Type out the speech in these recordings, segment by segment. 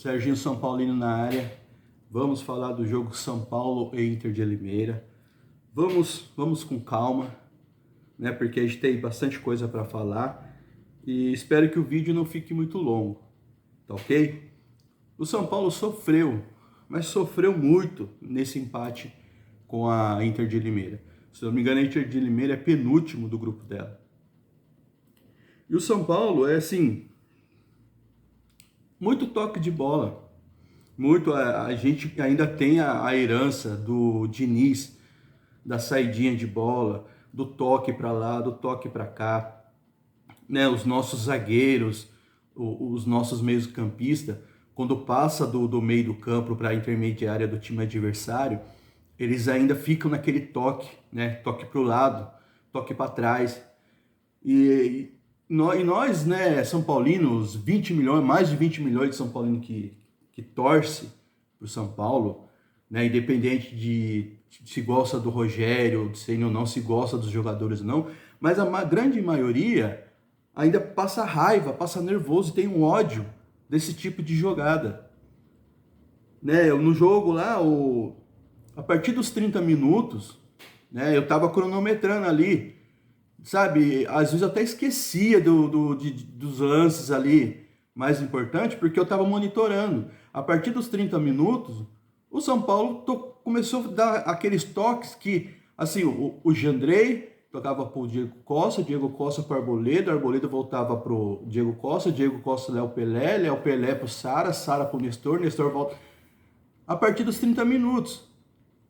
Serginho São Paulino na área. Vamos falar do jogo São Paulo e Inter de Limeira. Vamos com calma, né? Porque a gente tem bastante coisa para falar e espero que o vídeo não fique muito longo, tá ok? O São Paulo sofreu, mas sofreu muito nesse empate com a Inter de Limeira. Se não me engano, a Inter de Limeira é penúltimo do grupo dela. E o São Paulo é assim, muito toque de bola. Muito, a gente ainda tem a herança do Diniz, da saidinha de bola, do toque para lá, do toque para cá, né? Os nossos zagueiros, os nossos meios-campistas, quando passa do meio do campo para a intermediária do time adversário, eles ainda ficam naquele toque, né? Toque para o lado, toque para trás. E nós, né, São Paulinos, 20 milhões, mais de 20 milhões de São Paulinos que torce para o São Paulo, né, independente de se gosta do Rogério, se ou não se gosta dos jogadores ou não, mas a grande maioria ainda passa raiva, passa nervoso, tem um ódio desse tipo de jogada. Né, no jogo lá, a partir dos 30 minutos, né, eu estava cronometrando ali, sabe, às vezes eu até esquecia dos lances ali mais importantes, porque eu estava monitorando. A partir dos 30 minutos, o São Paulo começou a dar aqueles toques que, assim, o Jandrei tocava para o Diego Costa para o Arboleda voltava para o Diego Costa, Léo Pelé para o Sara para o Nestor volta. A partir dos 30 minutos.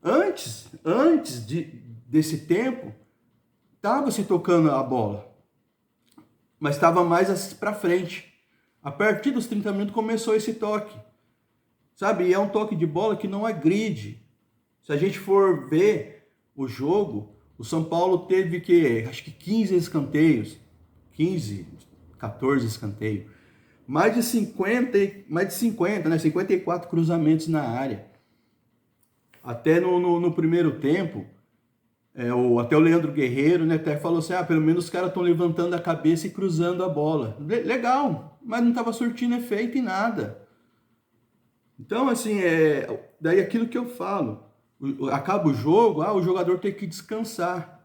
Antes desse tempo, estava se tocando a bola, mas estava mais para frente. A partir dos 30 minutos começou esse toque, sabe? E é um toque de bola que não agride. Se a gente for ver o jogo, o São Paulo teve acho que 15 escanteios, 15, 14 escanteios, mais de 50, né? 54 cruzamentos na área. Até no primeiro tempo, até o Leandro Guerreiro, né, até falou assim, pelo menos os caras estão levantando a cabeça e cruzando a bola. Legal, mas não estava surtindo efeito em nada. Então, assim, daí aquilo que eu falo, acaba o jogo, o jogador tem que descansar.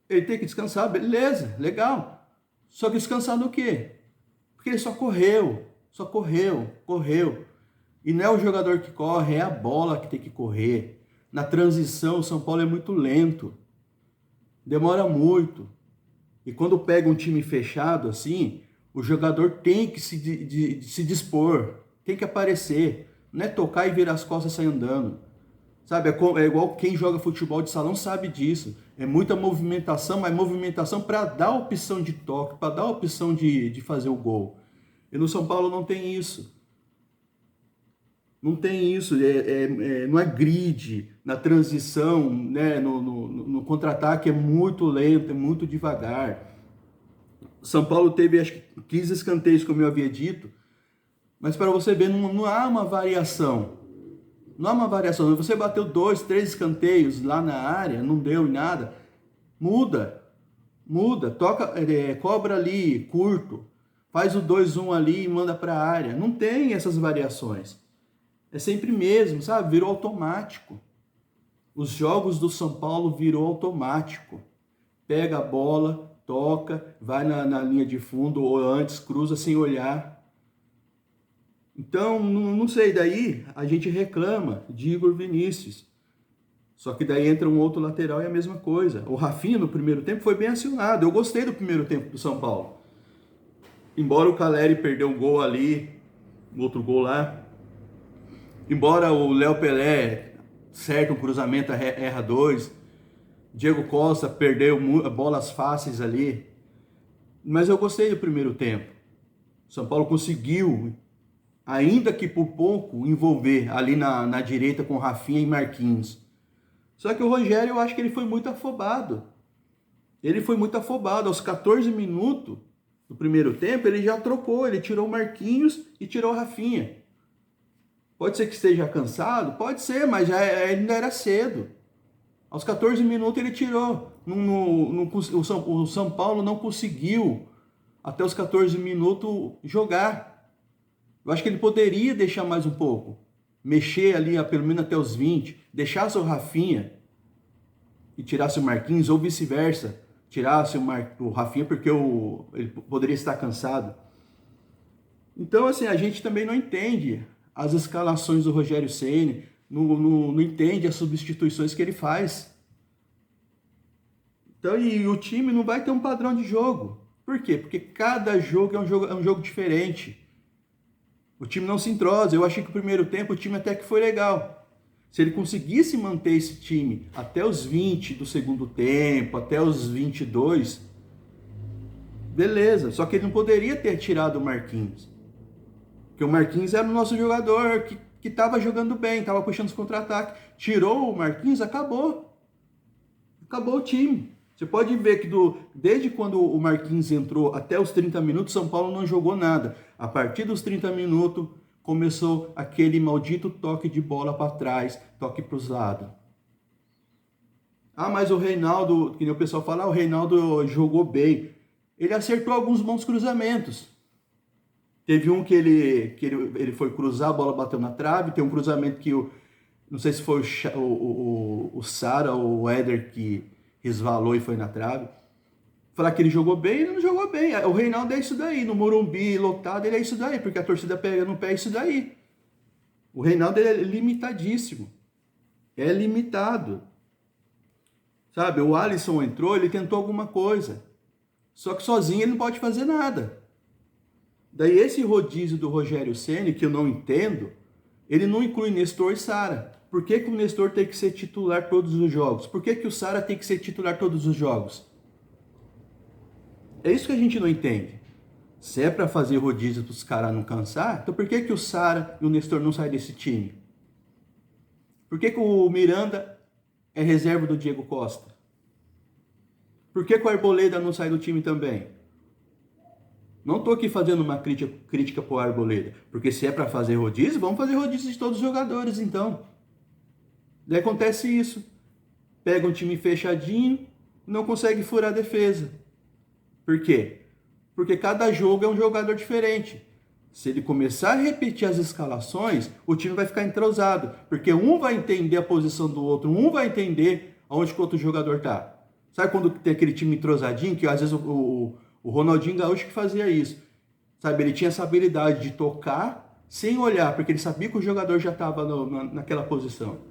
Ele tem que descansar, beleza, legal. Só que descansar do quê? Porque ele só correu. E não é o jogador que corre, é a bola que tem que correr. Na transição, o São Paulo é muito lento. Demora muito. E quando pega um time fechado assim, o jogador tem que se dispor, tem que aparecer. Não é tocar e virar as costas e sair andando. Sabe, é igual quem joga futebol de salão sabe disso. É muita movimentação, mas movimentação para dar a opção de toque, para dar a opção de fazer o gol. E no São Paulo não tem isso. Não tem isso, não é grid, na transição, né, no contra-ataque é muito lento, é muito devagar. São Paulo teve acho que 15 escanteios, como eu havia dito, mas para você ver, não há uma variação. Não há uma variação. Você bateu 2, 3 escanteios lá na área, não deu em nada, muda, toca, cobra ali, curto, faz o 2-1 ali e manda para a área. Não tem essas variações. É sempre mesmo, sabe? Virou automático. Os jogos do São Paulo virou automático. Pega a bola, toca, vai na linha de fundo ou antes, cruza sem olhar. Então, não sei, daí a gente reclama de Igor Vinícius. Só que daí entra um outro lateral e é a mesma coisa. O Rafinha no primeiro tempo foi bem acionado. Eu gostei do primeiro tempo do São Paulo. Embora o Caleri perdeu um gol ali, um outro gol lá. Embora o Léo Pelé certo um cruzamento, erra 2. Diego Costa perdeu bolas fáceis ali. Mas eu gostei do primeiro tempo. São Paulo conseguiu, ainda que por pouco, envolver ali na direita com Rafinha e Marquinhos. Só que o Rogério, eu acho que ele foi muito afobado. Aos 14 minutos do primeiro tempo, ele já trocou. Ele tirou o Marquinhos e tirou o Rafinha. Pode ser que esteja cansado? Pode ser, mas já ainda era cedo. Aos 14 minutos ele tirou. O São Paulo não conseguiu, até os 14 minutos, jogar. Eu acho que ele poderia deixar mais um pouco. Mexer ali pelo menos até os 20, deixasse o Rafinha e tirasse o Marquinhos, ou vice-versa. Tirasse o Rafinha porque ele poderia estar cansado. Então, assim, a gente também não entende as escalações do Rogério Ceni, não entende as substituições que ele faz. Então, e o time não vai ter um padrão de jogo. Por quê? Porque cada jogo é um jogo diferente. O time não se entrosa. Eu achei que o primeiro tempo o time até que foi legal. Se ele conseguisse manter esse time até os 20 do segundo tempo, até os 22, beleza. Só que ele não poderia ter tirado o Marquinhos. Porque o Marquinhos era o nosso jogador que estava jogando bem, estava puxando os contra-ataques. Tirou o Marquinhos, acabou. Acabou o time. Você pode ver que desde quando o Marquinhos entrou até os 30 minutos, São Paulo não jogou nada. A partir dos 30 minutos, começou aquele maldito toque de bola para trás, toque para os lados. Ah, mas o Reinaldo, que nem o pessoal fala, o Reinaldo jogou bem. Ele acertou alguns bons cruzamentos. Teve um que ele foi cruzar, a bola bateu na trave. Tem um cruzamento que, não sei se foi o Sara ou o Éder que resvalou e foi na trave. Falar que ele jogou bem, ele não jogou bem. O Reinaldo é isso daí. No Morumbi, lotado, ele é isso daí. Porque a torcida pega no pé, é isso daí. O Reinaldo é limitadíssimo. É limitado. Sabe, o Alisson entrou, ele tentou alguma coisa. Só que sozinho ele não pode fazer nada. Daí esse rodízio do Rogério Ceni, que eu não entendo, ele não inclui Nestor e Sara. Por que o Nestor tem que ser titular todos os jogos? Por que o Sara tem que ser titular todos os jogos? É isso que a gente não entende. Se é para fazer rodízio para os caras não cansar, então por que o Sara e o Nestor não saem desse time? Por que o Miranda é reserva do Diego Costa? Por que o Arboleda não sai do time também? Não estou aqui fazendo uma crítica para o Arboleda, porque se é para fazer rodízio, vamos fazer rodízio de todos os jogadores então. Daí acontece isso. Pega um time fechadinho, não consegue furar a defesa. Por quê? Porque cada jogo é um jogador diferente. Se ele começar a repetir as escalações, o time vai ficar entrosado. Porque um vai entender a posição do outro, um vai entender aonde que o outro jogador está. Sabe quando tem aquele time entrosadinho, que às vezes o Ronaldinho Gaúcho que fazia isso. Sabe, ele tinha essa habilidade de tocar sem olhar, porque ele sabia que o jogador já estava naquela posição.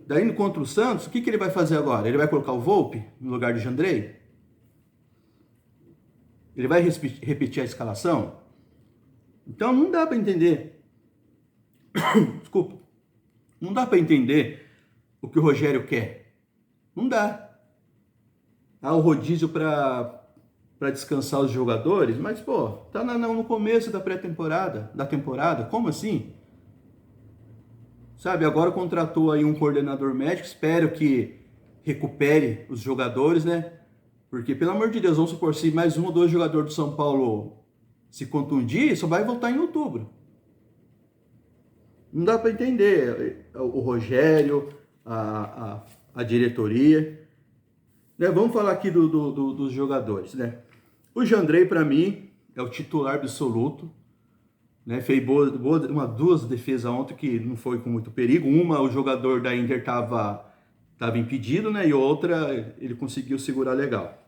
Daí contra o Santos, o que ele vai fazer agora? Ele vai colocar o Volpi no lugar de Jandrei? Ele vai repetir a escalação? Então não dá para entender. Desculpa. Não dá para entender o que o Rogério quer. Não dá. O rodízio para descansar os jogadores, mas pô, tá no começo da pré-temporada, da temporada, como assim? Sabe, agora contratou aí um coordenador médico, espero que recupere os jogadores, né? Porque, pelo amor de Deus, vamos supor, se mais um ou dois jogadores do São Paulo se contundir, só vai voltar em outubro. Não dá para entender o Rogério, a diretoria. Né? Vamos falar aqui dos jogadores, né? O Jandrei, para mim, é o titular absoluto. Né? Fez duas defesas ontem que não foi com muito perigo. Uma, o jogador da Inter estava impedido, né? E outra, ele conseguiu segurar legal.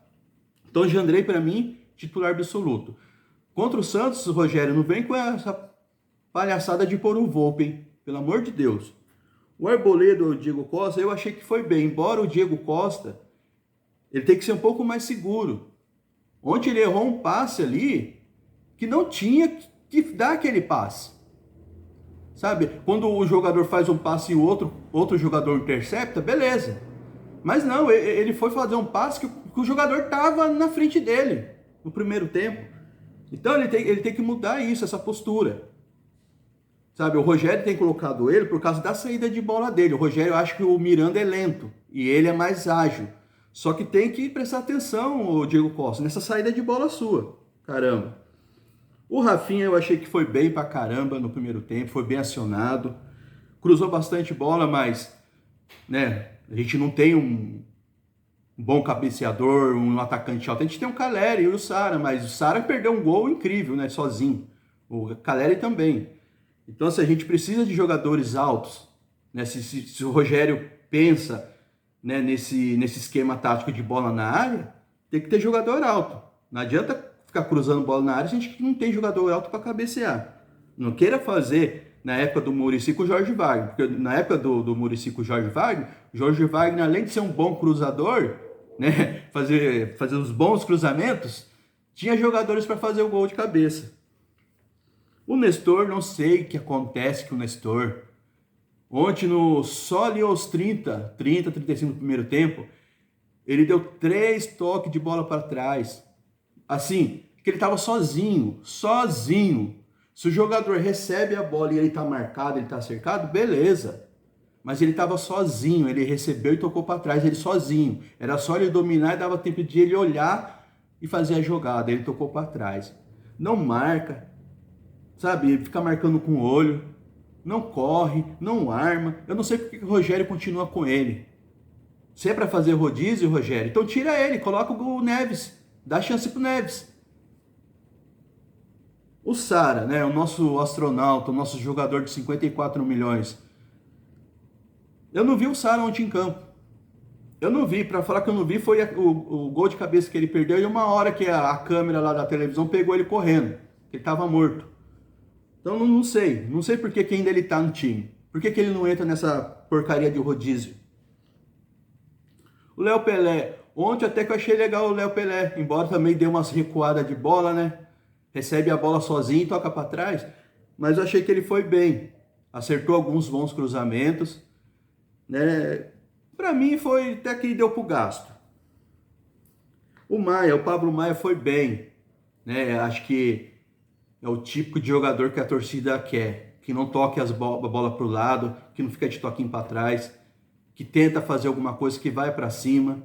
Então, o Jandrei, para mim, titular absoluto. Contra o Santos, o Rogério não vem com essa palhaçada de pôr o Volpi, hein? Pelo amor de Deus. O Arboleda, o Diego Costa, eu achei que foi bem. Embora o Diego Costa, ele tem que ser um pouco mais seguro. Ontem ele errou um passe ali que não tinha que dar aquele passe. Sabe? Quando o jogador faz um passe e o outro jogador intercepta, beleza. Mas não, ele foi fazer um passe que o jogador estava na frente dele no primeiro tempo. Então ele tem que mudar isso, essa postura. Sabe, o Rogério tem colocado ele por causa da saída de bola dele. O Rogério acha que o Miranda é lento e ele é mais ágil. Só que tem que prestar atenção, o Diego Costa, nessa saída de bola sua. Caramba. O Rafinha eu achei que foi bem pra caramba no primeiro tempo, foi bem acionado. Cruzou bastante bola, mas né, a gente não tem um bom cabeceador, um atacante alto. A gente tem o Caleri e o Sara, mas o Sara perdeu um gol incrível, né, sozinho. o Caleri também. Então, se a gente precisa de jogadores altos, né? Se o Rogério pensa, né, nesse esquema tático de bola na área, tem que ter jogador alto. Não adianta ficar cruzando bola na área se a gente não tem jogador alto para cabecear. Não queira fazer na época do Muricy com o Jorge Wagner, porque na época do Muricy com o Jorge Wagner, além de ser um bom cruzador, né, fazer os bons cruzamentos, tinha jogadores para fazer o gol de cabeça. O Nestor, não sei o que acontece com o Nestor. Ontem, só ali aos 35 do primeiro tempo, ele deu 3 toques de bola para trás. Assim, que ele estava sozinho. Se o jogador recebe a bola e ele está marcado, ele está cercado, beleza. Mas ele estava sozinho, ele recebeu e tocou para trás, ele sozinho. Era só ele dominar e dava tempo de ele olhar e fazer a jogada. Ele tocou para trás. Não marca, sabe? Ele fica marcando com o olho, não corre, não arma. Eu não sei porque o Rogério continua com ele. Se é para fazer rodízio, Rogério, então tira ele, coloca o Neves, dá chance pro Neves. O Sara, né, o nosso astronauta, o nosso jogador de 54 milhões. Eu não vi o Sara ontem em campo. Eu não vi, para falar que eu não vi, foi o gol de cabeça que ele perdeu e uma hora que a câmera lá da televisão pegou ele correndo, que ele estava morto. Então não sei por que ainda ele tá no time. Por que ele não entra nessa porcaria de rodízio? O Léo Pelé, ontem até que eu achei legal o Léo Pelé, embora também dê umas recuadas de bola, né? Recebe a bola sozinho e toca para trás, mas eu achei que ele foi bem. Acertou alguns bons cruzamentos, né? Para mim foi até que deu pro gasto. O Pablo Maia foi bem, né? Acho que é o típico de jogador que a torcida quer, que não toque a bola pro lado, que não fica de toquinho para trás, que tenta fazer alguma coisa, que vai para cima,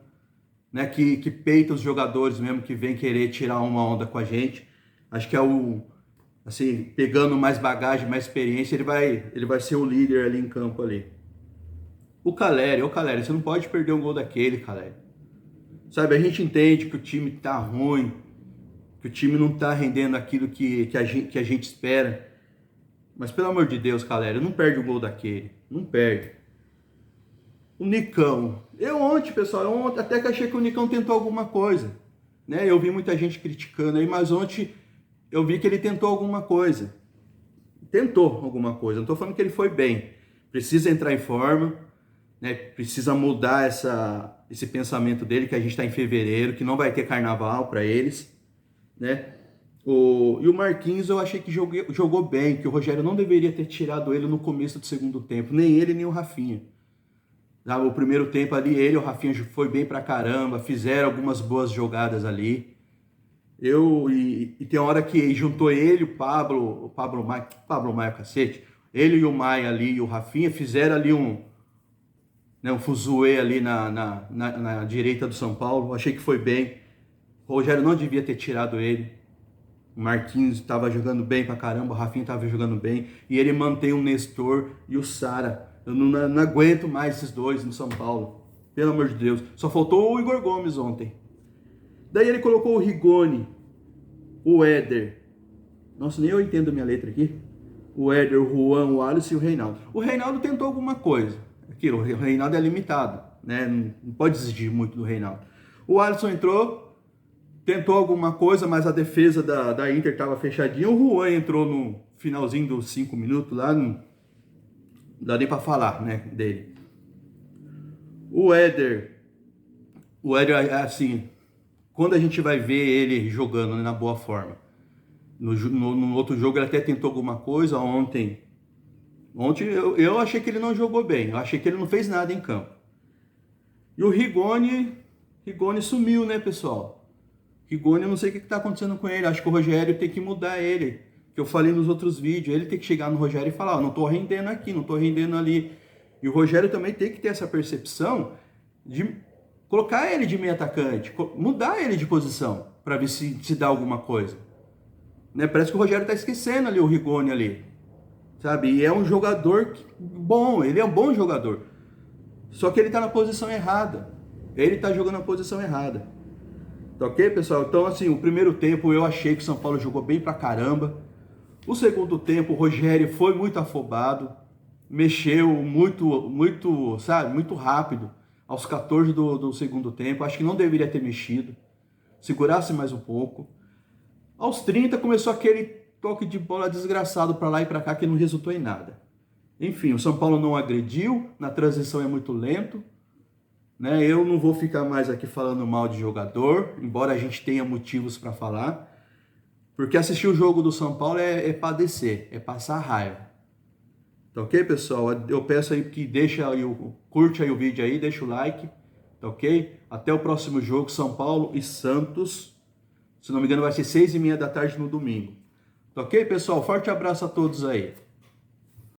né? Que peita os jogadores mesmo, que vem querer tirar uma onda com a gente. Acho que é assim, pegando mais bagagem, mais experiência, ele vai ser o líder ali em campo ali. O Caleri, você não pode perder um gol daquele, Caleri. Sabe, a gente entende que o time tá ruim, que o time não tá rendendo aquilo que a gente espera. Mas pelo amor de Deus, Caleri, não perde o gol daquele. Não perde. O Nicão. Pessoal, até que achei que o Nicão tentou alguma coisa. Né? Eu vi muita gente criticando aí, mas ontem eu vi que ele tentou alguma coisa. Não tô falando que ele foi bem. Precisa entrar em forma, né? Precisa mudar esse pensamento dele, que a gente está em fevereiro, que não vai ter carnaval para eles, né? E o Marquinhos eu achei que jogou bem, que o Rogério não deveria ter tirado ele no começo do segundo tempo, nem ele nem o Rafinha. O primeiro tempo ali, ele e o Rafinha foi bem pra caramba, fizeram algumas boas jogadas ali. E tem hora que juntou ele, o Pablo Maia, cacete, ele e o Maia ali e o Rafinha fizeram ali um fuzuê ali na direita do São Paulo. Achei que foi bem. O Rogério não devia ter tirado ele. O Marquinhos estava jogando bem pra caramba, o Rafinha estava jogando bem. E ele mantém o Nestor e o Sara. Eu não aguento mais esses dois no São Paulo. Pelo amor de Deus. Só faltou o Igor Gomes ontem. Daí ele colocou o Rigoni, o Éder. Nossa, nem eu entendo a minha letra aqui. O Éder, o Juan, o Alisson e o Reinaldo. O Reinaldo tentou alguma coisa. O Reinaldo é limitado, né? Não pode exigir muito do Reinaldo. O Alisson entrou, tentou alguma coisa, mas a defesa da Inter estava fechadinha. O Juan entrou no finalzinho dos 5 minutos lá, não dá nem para falar, né, dele. O Éder, assim, quando a gente vai ver ele jogando, né, na boa forma. No outro jogo ele até tentou alguma coisa. Ontem eu achei que ele não jogou bem. Eu achei que ele não fez nada em campo. E o Rigoni sumiu, né, pessoal? Rigoni, eu não sei o que está acontecendo com ele. Acho que o Rogério tem que mudar ele. Que eu falei nos outros vídeos. Ele tem que chegar no Rogério e falar: não estou rendendo aqui, não estou rendendo ali. E o Rogério também tem que ter essa percepção de colocar ele de meio atacante, mudar ele de posição, para ver se dá alguma coisa. Né? Parece que o Rogério está esquecendo ali o Rigoni ali. Sabe? E é um jogador bom, ele é um bom jogador. Só que ele está na posição errada. Ele está jogando na posição errada. Tá ok, pessoal? Então, assim, o primeiro tempo eu achei que o São Paulo jogou bem pra caramba. O segundo tempo, o Rogério foi muito afobado, mexeu muito, sabe, muito rápido. Aos 14 do segundo tempo, acho que não deveria ter mexido. Segurasse mais um pouco. Aos 30 começou aquele toque de bola desgraçado para lá e para cá que não resultou em nada. Enfim, o São Paulo não agrediu, na transição é muito lento, né? Eu não vou ficar mais aqui falando mal de jogador, embora a gente tenha motivos para falar, porque assistir o jogo do São Paulo é padecer, é passar raiva. Tá ok, pessoal? Eu peço aí que curte aí o vídeo aí, deixa o like, tá ok? Até o próximo jogo, São Paulo e Santos. Se não me engano, vai ser 6h30 da tarde no domingo. Tá ok, pessoal? Forte abraço a todos aí.